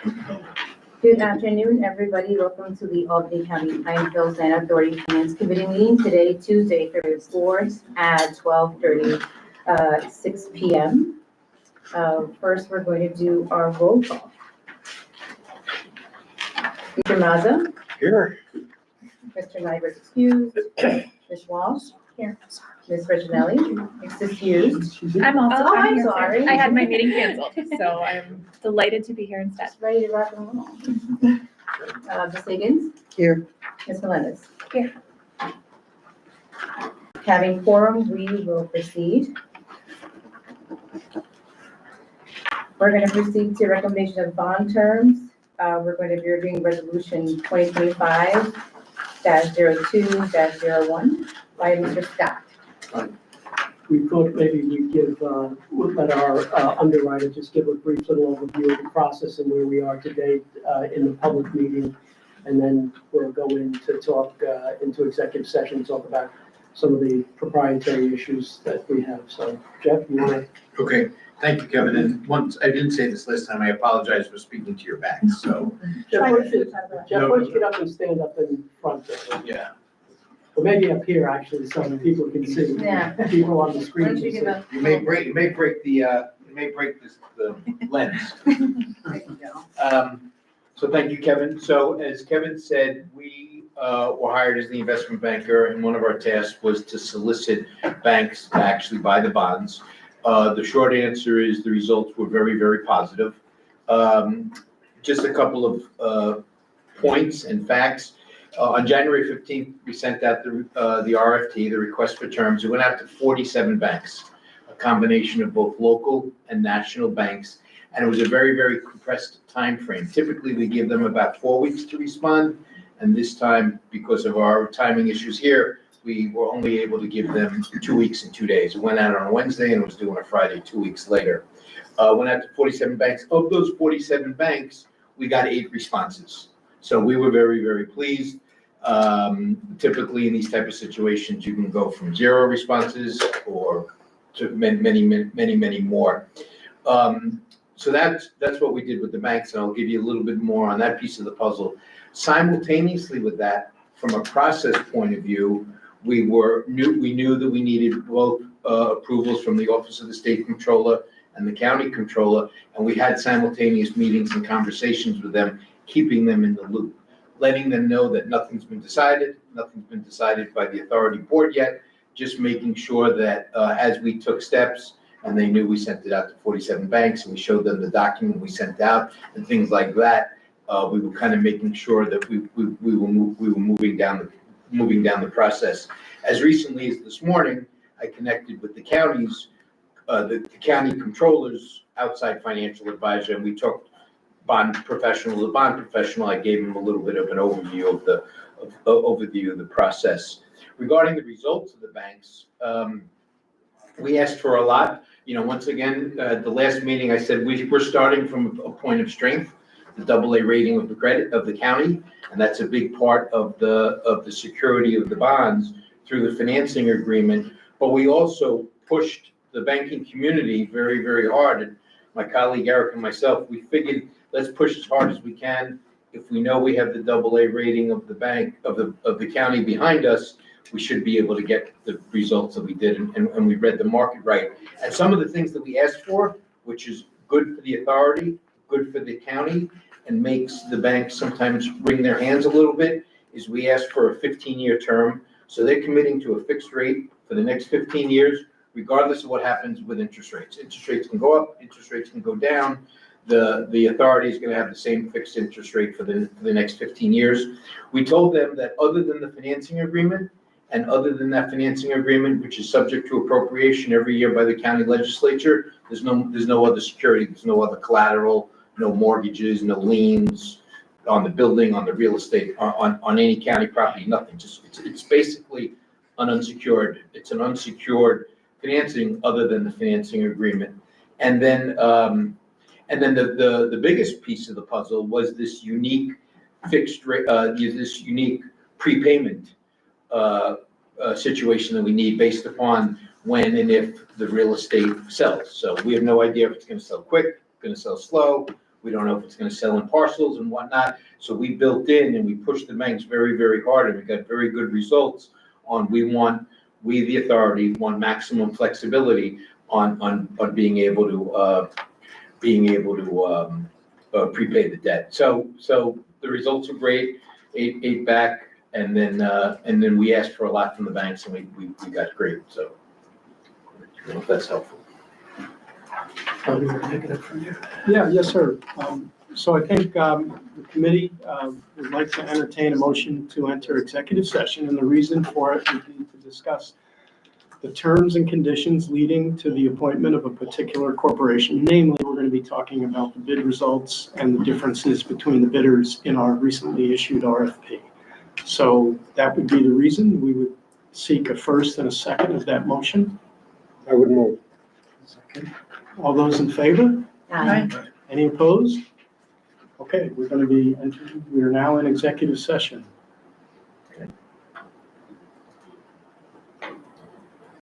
Good afternoon, everybody. Welcome to the Albany County Plainfield Land Authority Finance Committee meeting today, Tuesday, February 4th at 6 p.m. First, we're going to do our roll call. Mr. Mazza? Here. Mr. Nyberg excused. Ms. Walsh? Here. Ms. Reginelli? Excused. I'm also. Oh, I'm here. sorry. I had my meeting canceled, so I'm delighted to be here instead. Ready to rock and roll. Ms. Higgins? Here. Ms. Melendez? Here. Having quorum, we will proceed. We're going to proceed to recommendation of bond terms. We're going to be reviewing resolution 2025-02-01 by Mr. Scott. We thought maybe we'd we'd let our underwriter just give a brief little overview of the process and where we are today in the public meeting. And then we'll go into into executive session, talk about some of the proprietary issues that we have. So Jeff, you want to? Okay, thank you, Kevin. And once, I didn't say this last time, I apologize for speaking to your back, so. Jeff, why don't you get up and stand up in front there? Yeah. Or maybe up here, actually, so that people can see. Yeah. People on the screen. Why don't you can give see. a- You may break the lens. There you go. So thank you, Kevin. So as Kevin said, we were hired as the investment banker, and one of our tasks was to solicit banks to actually buy the bonds. The short answer is the results were very, very positive. Just a couple of points and facts. On January 15th, we sent out the RFT, the request for terms. It went out to 47 banks, a combination of both local and national banks. And it was a very, very compressed time frame. Typically, we give them about 4 weeks to respond. And this time, because of our timing issues here, we were only able to give them 2 weeks and 2 days. It went out on a Wednesday and it was due on a Friday, 2 weeks later. Went out to 47 banks. Of those 47 banks, we got 8 responses. So we were very, very pleased. Typically in these type of situations, you can go from 0 responses or to many more. So that's what we did with the banks, and I'll give you a little bit more on that piece of the puzzle. Simultaneously with that, from a process point of view, we knew that we needed both approvals from the Office of the State Comptroller and the County Comptroller, and we had simultaneous meetings and conversations with them, keeping them in the loop, letting them know that nothing's been decided by the authority board yet, just making sure that as we took steps, and they knew we sent it out to 47 banks, and we showed them the document we sent out and things like that. We were kind of making sure that we were moving down the process. As recently as this morning, I connected with the counties, the county controllers, outside financial advisor, and we talked bond professional to bond professional. I gave him a little bit of an overview of the process. Regarding the results of the banks, we asked for a lot. Once again, at the last meeting, I said we're starting from a point of strength, the AA rating of the credit of the county, and that's a big part of the security of the bonds through the financing agreement. But we also pushed the banking community very, very hard. And my colleague Eric and myself, we figured let's push as hard as we can. If we know we have the AA rating of the bank of the county behind us, we should be able to get the results that we did, and we read the market right. And some of the things that we asked for, which is good for the authority, good for the county, and makes the banks sometimes wring their hands a little bit, is we asked for a 15-year term. So they're committing to a fixed rate for the next 15 years, regardless of what happens with interest rates. Interest rates can go up, interest rates can go down. The authority is going to have the same fixed interest rate for the next 15 years. We told them that other than the financing agreement, and other than that financing agreement, which is subject to appropriation every year by the county legislature, there's no other security, there's no other collateral, no mortgages, no liens on the building, on the real estate, on any county property, nothing. It's basically an unsecured financing other than the financing agreement. And then the biggest piece of the puzzle was this unique fixed rate, this unique prepayment situation that we need based upon when and if the real estate sells. So we have no idea if it's going to sell quick, going to sell slow. We don't know if it's gonna sell in parcels and whatnot. So we built in and we pushed the banks very, very hard, and we got very good results on, we, the authority, want maximum flexibility on being able to prepay the debt. So the results are great, eight back, and then we asked for a lot from the banks, and we got great, so I don't know if that's helpful. Yeah, yes, sir. So I think the committee would like to entertain a motion to enter executive session, and the reason for it would be to discuss the terms and conditions leading to the appointment of a particular corporation. Namely, we're going to be talking about the bid results and the differences between the bidders in our recently issued RFP. So that would be the reason. We would seek a first and a second of that motion. I would move. All those in favor? Aye. Any opposed? Okay, we're going to be entering, we are now in executive session.